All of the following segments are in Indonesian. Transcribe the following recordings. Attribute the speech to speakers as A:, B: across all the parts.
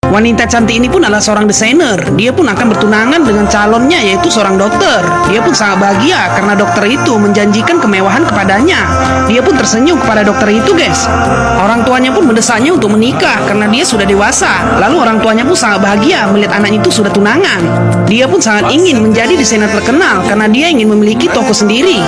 A: Wanita cantik ini pun adalah seorang desainer. Dia pun akan bertunangan dengan calonnya, yaitu seorang dokter. Dia pun sangat bahagia karena dokter itu menjanjikan kemewahan kepadanya. Dia pun tersenyum kepada dokter itu, guys. Orang tuanya pun mendesaknya untuk menikah karena dia sudah dewasa. Lalu orang tuanya pun sangat bahagia melihat anaknya itu sudah tunangan. Dia pun sangat ingin menjadi desainer terkenal karena dia ingin memiliki toko sendiri.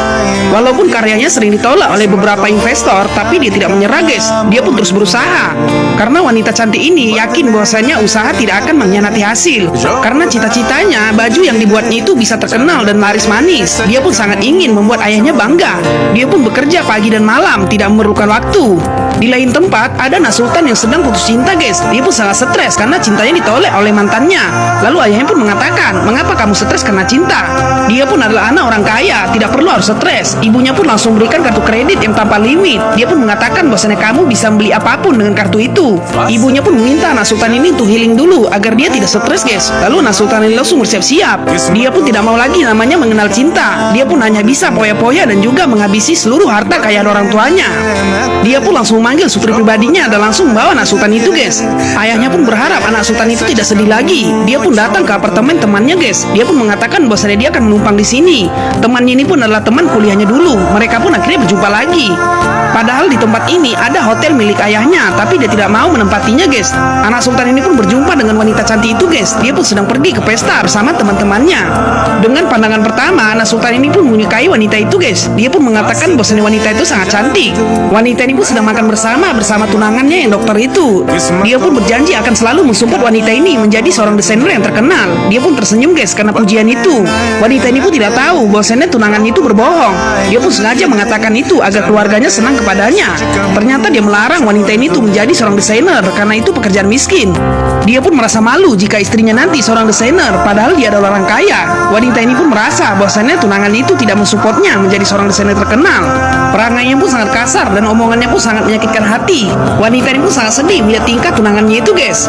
A: Walaupun karyanya sering ditolak oleh beberapa investor, tapi dia tidak menyerah, guys. Dia pun terus berusaha. Karena wanita cantik ini yakin bahwasanya usaha tidak akan mengkhianati hasil. Karena cita-citanya baju yang dibuatnya itu bisa terkenal dan laris manis. Dia pun sangat ingin membuat ayahnya bangga. Dia pun bekerja pagi dan malam, tidak memerlukan waktu. Di lain tempat, ada Nak Sultan yang sedang putus cinta, guys. Dia pun sangat stres karena cintanya ditolak oleh mantannya. Lalu ayahnya pun mengatakan, "Mengapa kamu stres karena cinta?" Dia pun adalah anak orang kaya, tidak perlu harus stres. Ibunya pun langsung berikan kartu kredit yang tanpa limit. Dia pun mengatakan bahwasanya kamu bisa beli apapun dengan kartu itu. Ibunya pun meminta Nak Sultan ini untuk healing dulu agar dia tidak stres, guys. Lalu Nak Sultan ini langsung bersiap-siap. Dia pun tidak mau lagi namanya mengenal cinta. Dia pun hanya bisa poya-poya dan juga menghabisi seluruh harta kekayaan orang tuanya. Dia pun langsung memanggil supir pribadinya dan langsung membawa Nak Sultan itu, guys. Ayahnya pun berharap anak Sultan itu tidak sedih lagi. Dia pun datang ke apartemen temannya, guys. Dia pun mengatakan bahwasanya dia akan menumpang di sini. Temannya ini pun adalah teman kuliahnya dulu. Mereka pun akhirnya berjumpa lagi. Padahal di tempat ini ada hotel milik ayahnya, tapi dia tidak mau menempatinya, guys. Anak Sultan ini pun berjumpa dengan wanita cantik itu, guys. Dia pun sedang pergi ke pesta bersama teman-temannya. Dengan pandangan pertama, Anak Sultan ini pun menyukai wanita itu, guys. Dia pun mengatakan bahwasanya wanita itu sangat cantik. Wanita ini pun sedang makan bersama tunangannya yang dokter itu. Dia pun berjanji akan selalu mensupport wanita ini menjadi seorang desainer yang terkenal. Dia pun tersenyum, guys, karena pujian itu. Wanita ini pun tidak tahu bahwasanya tunangannya itu berbohong. Dia pun sengaja mengatakan itu agar keluarganya senang kepadanya. Ternyata dia melarang wanita ini tuh menjadi seorang desainer karena itu pekerjaan miskin. Dia pun merasa malu jika istrinya nanti seorang desainer, padahal dia adalah orang kaya. Wanita ini pun merasa bahwasanya tunangannya itu tidak mensupportnya menjadi seorang desainer terkenal. Perangainya pun sangat kasar dan omongannya pun sangat menyakitkan hati. Wanita ini pun sangat sedih melihat tingkah tunangannya itu, guys.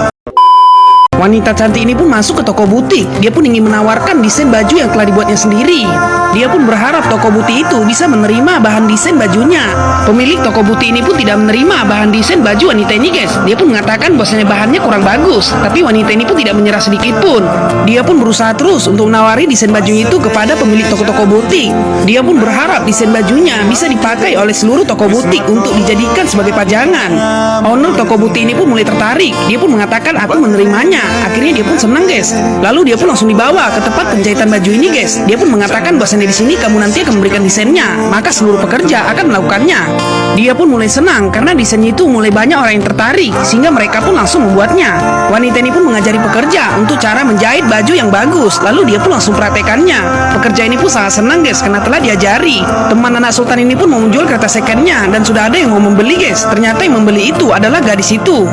A: Wanita cantik ini pun masuk ke toko butik. Dia pun ingin menawarkan desain baju yang telah dibuatnya sendiri. Dia pun berharap toko butik itu bisa menerima bahan desain bajunya. Pemilik toko butik ini pun tidak menerima bahan desain baju wanita ini, guys. Dia pun mengatakan bahwasanya bahannya kurang bagus. Tapi wanita ini pun tidak menyerah sedikit pun. Dia pun berusaha terus untuk menawari desain baju itu kepada pemilik toko-toko butik. Dia pun berharap desain bajunya bisa dipakai oleh seluruh toko butik untuk dijadikan sebagai pajangan. Owner toko butik ini pun mulai tertarik. Dia pun mengatakan, "Aku menerimanya." Akhirnya dia pun senang, guys. Lalu dia pun langsung dibawa ke tempat penjahitan baju ini, guys. Dia pun mengatakan bahwasanya di sini kamu nanti akan memberikan desainnya, maka seluruh pekerja akan melakukannya. Dia pun mulai senang karena desainnya itu mulai banyak orang yang tertarik, sehingga mereka pun langsung membuatnya. Wanita ini pun mengajari pekerja untuk cara menjahit baju yang bagus. Lalu dia pun langsung praktekannya. Pekerja ini pun sangat senang, guys, karena telah diajari. Teman Anak Sultan ini pun mau menjual kereta secondnya dan sudah ada yang mau membeli, guys. Ternyata yang membeli itu adalah gadis itu.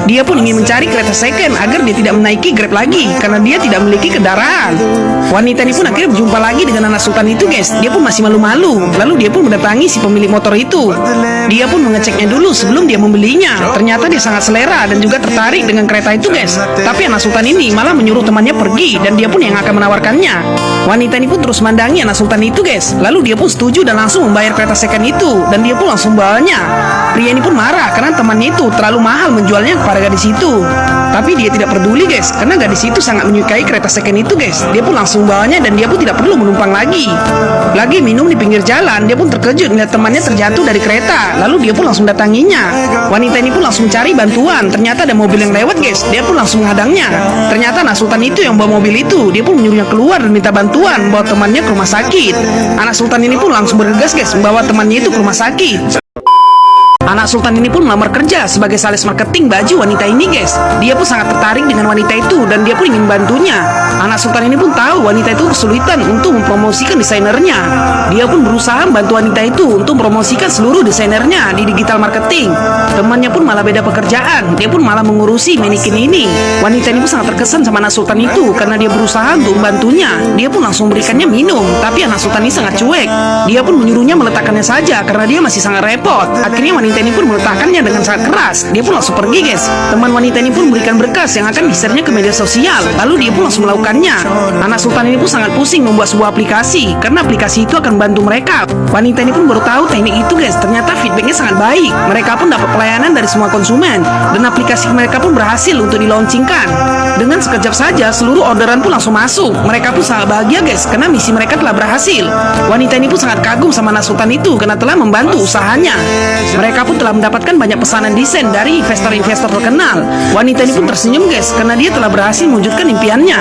A: Dia pun ingin mencari kereta second agar dia tidak menaiki Grab lagi karena dia tidak memiliki kendaraan. Wanita ini pun akhirnya berjumpa lagi dengan Anak Sultan itu, guys. Dia pun masih malu-malu. Lalu dia pun mendatangi si pemilik motor itu. Dia pun mengeceknya dulu sebelum dia membelinya. Ternyata dia sangat selera dan juga tertarik dengan kereta itu, guys. Tapi Anak Sultan ini malah menyuruh temannya pergi dan dia pun yang akan menawarkannya. Wanita ini pun terus mandangi Anak Sultan itu, guys. Lalu dia pun setuju dan langsung membayar kereta second itu dan dia pun langsung bawanya. Pria ini pun marah karena temannya itu terlalu mahal menjualnya kepada gadis itu. Tapi dia tidak peduli, guys, karena gadis itu sangat menyukai kereta second itu, guys. Dia pun langsung bawanya dan dia pun tidak perlu menumpang lagi. Lagi minum di pinggir jalan, dia pun terkejut melihat temannya terjatuh dari kereta. Lalu dia pun langsung datanginya. Wanita ini pun langsung cari bantuan. Ternyata ada mobil yang lewat, guys. Dia pun langsung menghadangnya. Ternyata Anak Sultan itu yang bawa mobil itu. Dia pun menyuruhnya keluar dan minta bantuan bawa temannya ke rumah sakit. Anak Sultan ini pun langsung bergegas, guys, membawa temannya itu ke rumah sakit. Anak Sultan ini pun melamar kerja sebagai sales marketing baju wanita ini, guys. Dia pun sangat tertarik dengan wanita itu dan dia pun ingin bantunya. Anak Sultan ini pun tahu wanita itu kesulitan untuk mempromosikan desainernya. Dia pun berusaha membantu wanita itu untuk mempromosikan seluruh desainernya di digital marketing. Temannya pun malah beda pekerjaan. Dia pun malah mengurusi manikin ini. Wanita ini pun sangat terkesan sama Anak Sultan itu karena dia berusaha untuk membantunya. Dia pun langsung berikannya minum, tapi Anak Sultan ini sangat cuek. Dia pun menyuruhnya meletakkannya saja karena dia masih sangat repot. Akhirnya wanita ini pun meletakkannya dengan sangat keras. Dia pun langsung pergi, guys. Teman wanita ini pun memberikan berkas yang akan di-share-nya ke media sosial. Lalu dia pun langsung melakukannya. Anak sultan ini pun sangat pusing membuat sebuah aplikasi, karena aplikasi itu akan membantu mereka. Wanita ini pun baru tahu teknik itu, guys. Ternyata feedbacknya sangat baik. Mereka pun dapat pelayanan dari semua konsumen, dan aplikasi mereka pun berhasil untuk dilaunchingkan. Dengan sekejap saja seluruh orderan pun langsung masuk. Mereka pun sangat bahagia, guys, karena misi mereka telah berhasil. Wanita ini pun sangat kagum sama anak sultan itu karena telah membantu usahanya. Mereka pun telah mendapatkan banyak pesanan desain dari investor-investor terkenal. Wanita ini pun tersenyum, guys, karena dia telah berhasil mewujudkan impiannya.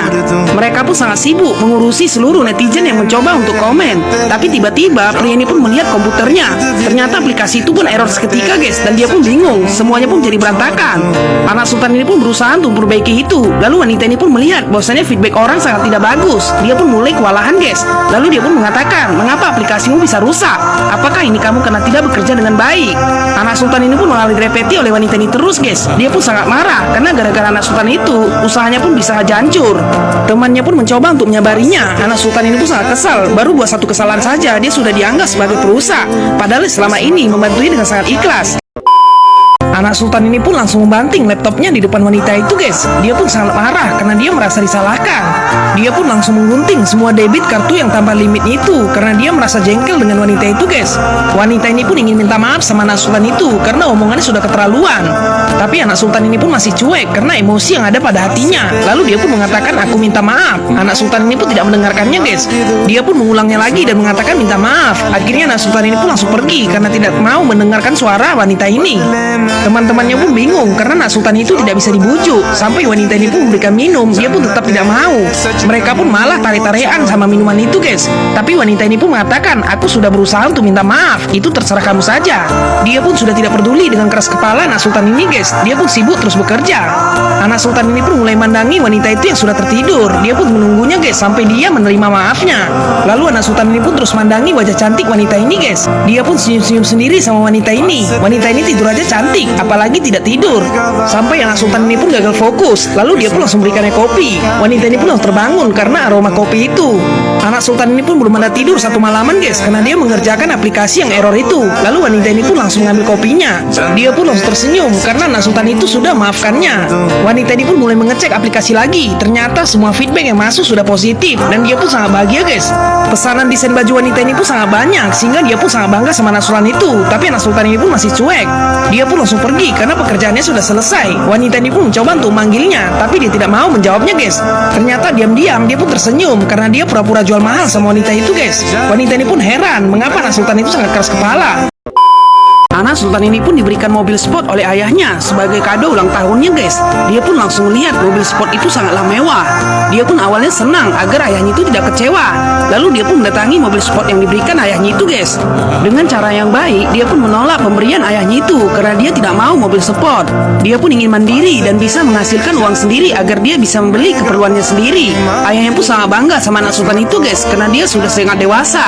A: Mereka pun sangat sibuk mengurusi seluruh netizen yang mencoba untuk komen. Tapi tiba-tiba pria ini pun melihat komputernya. Ternyata aplikasi itu pun error seketika, guys, dan dia pun bingung. Semuanya pun jadi berantakan. Anak sultan ini pun berusaha untuk memperbaiki itu. Lalu wanita ini pun melihat bahwasanya feedback orang sangat tidak bagus. Dia pun mulai kewalahan, guys. Lalu dia pun mengatakan, "Mengapa aplikasimu bisa rusak? Apakah ini kamu karena tidak bekerja dengan baik?" Anak sultan ini pun mengalami direpeti oleh wanita ini terus, guys. Dia pun sangat marah karena gara-gara anak sultan itu usahanya pun bisa saja hancur. Temannya pun mencoba untuk menyabarinya. Anak sultan ini pun sangat kesal. Baru buat satu kesalahan saja dia sudah dianggap sebagai perusak, padahal selama ini membantunya dengan sangat ikhlas. Anak sultan ini pun langsung membanting laptopnya di depan wanita itu, guys. Dia pun sangat marah karena dia merasa disalahkan. Dia pun langsung menggunting semua debit kartu yang tanpa limitnya itu karena dia merasa jengkel dengan wanita itu, guys. Wanita ini pun ingin minta maaf sama anak sultan itu karena omongannya sudah keterlaluan. Tapi anak sultan ini pun masih cuek karena emosi yang ada pada hatinya. Lalu dia pun mengatakan, "Aku minta maaf." Anak sultan ini pun tidak mendengarkannya, guys. Dia pun mengulangnya lagi dan mengatakan minta maaf. Akhirnya anak sultan ini pun langsung pergi karena tidak mau mendengarkan suara wanita ini. Teman-temannya pun bingung karena anak sultan itu tidak bisa dibujuk. Sampai wanita ini pun memberikan minum, dia pun tetap tidak mau. Mereka pun malah tarik-tarikan sama minuman itu, guys. Tapi wanita ini pun mengatakan, "Aku sudah berusaha untuk minta maaf, itu terserah kamu saja." Dia pun sudah tidak peduli dengan keras kepala anak sultan ini, guys. Dia pun sibuk terus bekerja. Anak sultan ini pun mulai mandangi wanita itu yang sudah tertidur. Dia pun menunggunya, guys, sampai dia menerima maafnya. Lalu anak sultan ini pun terus mandangi wajah cantik wanita ini, guys. Dia pun senyum-senyum sendiri sama wanita ini. Wanita ini tidur aja cantik, apalagi tidak tidur. Sampai anak sultan ini pun gagal fokus. Lalu dia pun langsung berikannya kopi. Wanita ini pun langsung terbangun karena aroma kopi itu. Anak sultan ini pun belum ada tidur satu malaman, guys, karena dia mengerjakan aplikasi yang error itu. Lalu wanita ini pun langsung mengambil kopinya. Dia pun langsung tersenyum karena anak sultan itu sudah maafkannya. Wanita ini pun mulai mengecek aplikasi lagi. Ternyata semua feedback yang masuk sudah positif dan dia pun sangat bahagia, guys. Pesanan desain baju wanita ini pun sangat banyak sehingga dia pun sangat bangga sama anak sultan itu. Tapi anak sultan ini pun masih cuek. Dia pun langsung pergi karena pekerjaannya sudah selesai. Wanita ini pun mencoba untuk memanggilnya, tapi dia tidak mau menjawabnya, guys. Ternyata diam-diam dia pun tersenyum karena dia pura-pura jual mahal sama wanita itu, guys. Wanita ini pun heran mengapa anak sultan itu sangat keras kepala. Anak sultan ini pun diberikan mobil sport oleh ayahnya sebagai kado ulang tahunnya, guys. Dia pun langsung melihat mobil sport itu sangatlah mewah. Dia pun awalnya senang agar ayahnya itu tidak kecewa. Lalu dia pun mendatangi mobil sport yang diberikan ayahnya itu, guys. Dengan cara yang baik, dia pun menolak pemberian ayahnya itu karena dia tidak mau mobil sport. Dia pun ingin mandiri dan bisa menghasilkan uang sendiri agar dia bisa membeli keperluannya sendiri. Ayahnya pun sangat bangga sama anak sultan itu, guys, karena dia sudah sangat dewasa.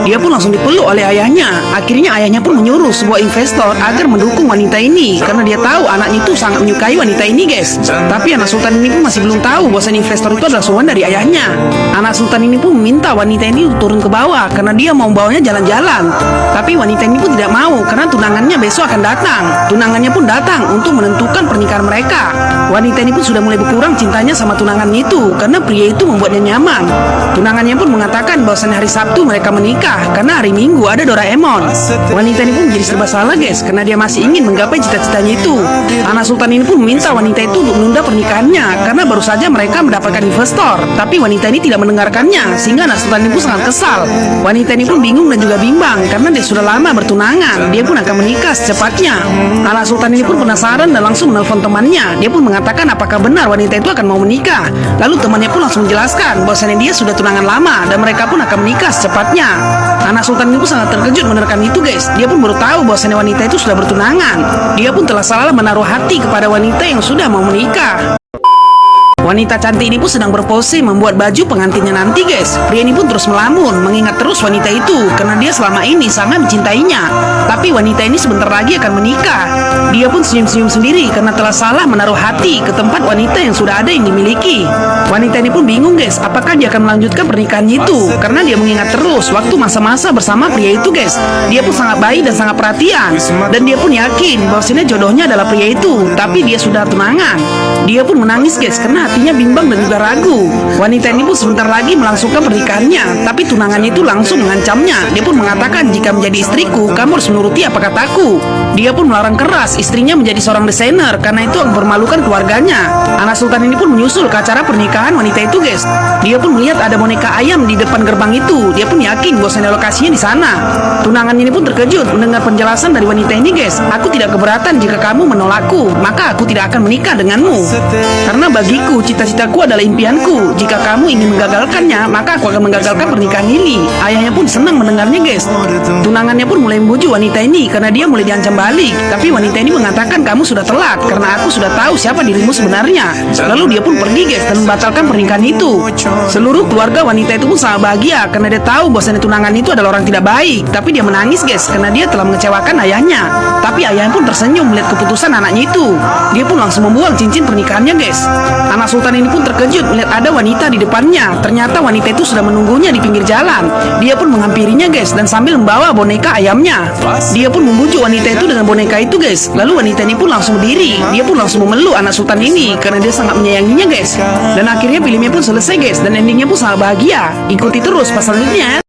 A: Dia pun langsung dipeluk oleh ayahnya. Akhirnya ayahnya pun menyuruh sebuah investor agar mendukung wanita ini karena dia tahu anaknya itu sangat menyukai wanita ini, guys. Tapi anak sultan ini pun masih belum tahu bahwa investor itu adalah suruhan dari ayahnya. Anak sultan ini pun meminta wanita ini turun ke bawah karena dia mau membawanya jalan-jalan. Tapi wanita ini pun tidak mau karena tunangannya besok akan datang. Tunangannya pun datang untuk menentukan pernikahan mereka. Wanita ini pun sudah mulai berkurang cintanya sama tunangannya itu karena pria itu membuatnya nyaman. Tunangannya pun mengatakan bahwasannya hari Sabtu mereka menikah karena hari Minggu ada Doraemon. Wanita ini pun menjadi serba salah, guys, karena dia masih ingin menggapai cita-citanya itu. Anak sultan ini pun meminta wanita itu untuk menunda pernikahannya karena baru saja mereka mendapatkan investor. Tapi wanita ini tidak mendengarkannya sehingga anak sultan ini pun sangat kesal. Wanita ini pun bingung dan juga bimbang karena dia sudah lama bertunangan. Dia pun akan menikah secepatnya. Anak sultan ini pun penasaran dan langsung menelpon temannya. Dia pun mengatakan apakah benar wanita itu akan mau menikah. Lalu temannya pun langsung menjelaskan bahwasannya dia sudah tunangan lama dan mereka pun akan menikah secepatnya. Anak sultan ini pun sangat terkejut mendengarkan itu, guys. Dia pun baru tahu bahwasannya wanita itu sudah bertunangan. Dia pun telah salah menaruh hati kepada wanita yang sudah mau menikah. Wanita cantik ini pun sedang berpose membuat baju pengantinnya nanti, guys. Pria ini pun terus melamun, mengingat terus wanita itu karena dia selama ini sangat mencintainya. Tapi wanita ini sebentar lagi akan menikah. Dia pun senyum-senyum sendiri karena telah salah menaruh hati ke tempat wanita yang sudah ada yang dimiliki. Wanita ini pun bingung, guys, apakah dia akan melanjutkan pernikahannya itu karena dia mengingat terus waktu masa-masa bersama pria itu, guys. Dia pun sangat baik dan sangat perhatian, dan dia pun yakin bahwasanya jodohnya adalah pria itu, tapi dia sudah tunangan. Dia pun menangis, guys, karena hatinya bimbang dan juga ragu. Wanita ini pun sebentar lagi melangsungkan pernikahannya, tapi tunangannya itu langsung mengancamnya. Dia pun mengatakan, jika menjadi istriku, kamu harus menuruti apa kataku. Dia pun melarang keras istrinya menjadi seorang desainer karena itu mempermalukan keluarganya. Anak sultan ini pun menyusul ke acara pernikahan wanita itu, guys. Dia pun melihat ada boneka ayam di depan gerbang itu. Dia pun yakin bahwasanya lokasinya di sana. Tunangan ini pun terkejut mendengar penjelasan dari wanita ini, guys. Aku tidak keberatan jika kamu menolakku, maka aku tidak akan menikah denganmu. Karena bagiku, cita-citaku adalah impianku. Jika kamu ingin menggagalkannya, maka aku akan menggagalkan pernikahan ini. Ayahnya pun senang mendengarnya, guys. Tunangannya pun mulai membujuk wanita ini karena dia mulai diancam balik. Tapi wanita ini mengatakan, kamu sudah telat karena aku sudah tahu siapa dirimu sebenarnya. Lalu dia pun pergi, guys, dan membatalkan pernikahan itu. Seluruh keluarga wanita itu pun sangat bahagia karena dia tahu bahwasanya tunangan itu adalah orang tidak baik. Tapi dia menangis, guys, karena dia telah mengecewakan ayahnya. Tapi ayahnya pun tersenyum melihat keputusan anaknya itu. Dia pun langsung membuang cincin pernikahannya, guys. Anak sultan ini pun terkejut melihat ada wanita di depannya. Ternyata wanita itu sudah menunggunya di pinggir jalan. Dia pun menghampirinya, guys, dan sambil membawa boneka ayamnya. Dia pun membujuk wanita itu dengan boneka itu, guys. Lalu wanita ini pun langsung berdiri. Dia pun langsung memeluk anak sultan ini karena dia sangat menyayanginya, guys. Dan akhirnya filmnya pun selesai, guys, dan endingnya pun sangat bahagia. Ikuti terus pas selanjutnya.